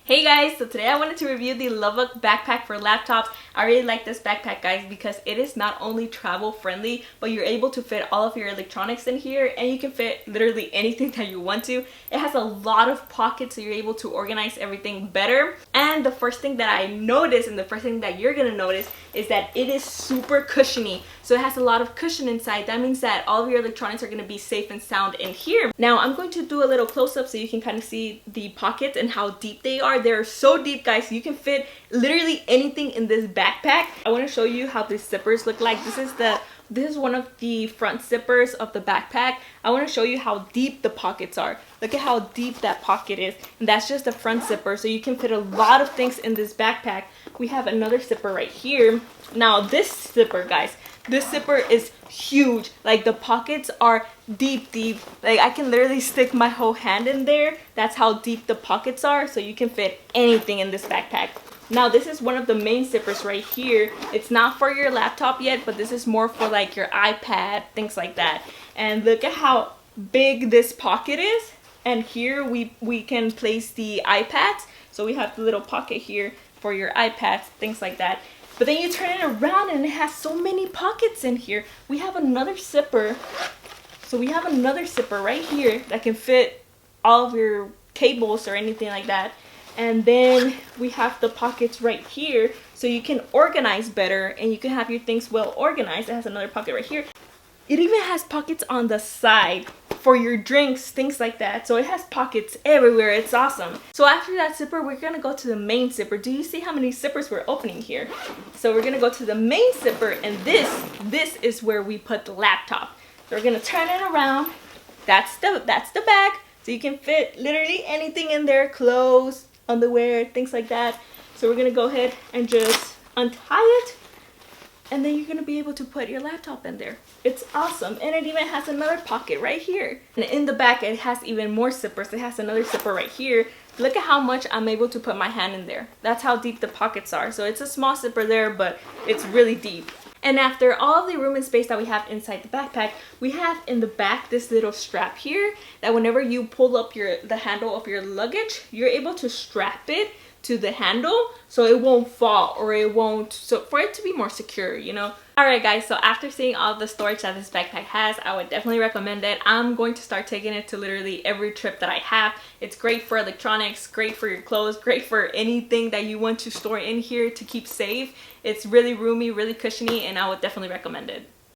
Hey guys, so today I wanted to review the LOVEVOOK backpack for laptops. I really like this backpack, guys, because it is not only travel friendly, but you're able to fit all of your electronics in here, and you can fit literally anything that you want to. It has a lot of pockets, so you're able to organize everything better. And the first thing that I noticed, and the first thing that you're gonna notice, is that it is super cushiony. So it has a lot of cushion inside. That means that all of your electronics are gonna be safe and sound in here. Now I'm going to do a little close-up so you can kind of see the pockets and how deep they are. They're so deep, guys. You can fit literally anything in this backpack. I want to show you how the zippers look like. This is one of the front zippers of the backpack. I want to show you how deep the pockets are. Look at how deep that pocket is. And that's just the front zipper, so you can fit a lot of things in this backpack. We have another zipper right here. Now this zipper, guys, this zipper is huge. Like, the pockets are deep. Like, I can literally stick my whole hand in there. That's how deep the pockets are, so you can fit anything in this backpack. Now this is one of the main zippers right here. It's not for your laptop yet, but this is more for like your iPad, things like that. And look at how big this pocket is. And here we can place the iPads. So we have the little pocket here for your iPads, things like that. But then you turn it around and it has so many pockets in here. We have another zipper. So we have another zipper right here that can fit all of your cables or anything like that. And then we have the pockets right here so you can organize better and you can have your things well organized. It has another pocket right here. It even has pockets on the side for your drinks, things like that. So it has pockets everywhere. It's awesome. So after that zipper, we're gonna go to the main zipper. Do you see how many zippers we're opening here? So we're gonna go to the main zipper, and this is where we put the laptop. So we're gonna turn it around. That's the bag. So you can fit literally anything in there, clothes, underwear, things like that. So we're gonna go ahead and just untie it, and then you're gonna be able to put your laptop in there. It's awesome. And it even has another pocket right here. And in the back, it has even more zippers. It has another zipper right here. Look at how much I'm able to put my hand in there. That's how deep the pockets are. So it's a small zipper there, but it's really deep. And after all of the room and space that we have inside the backpack, we have in the back this little strap here that whenever you pull up the handle of your luggage, you're able to strap it to the handle so it won't fall, or it won't, so for it to be more secure, you know. Alright guys, so after seeing all the storage that this backpack has, I would definitely recommend it. I'm going to start taking it to literally every trip that I have. It's great for electronics, great for your clothes, great for anything that you want to store in here to keep safe. It's really roomy, really cushiony, and I would definitely recommend it.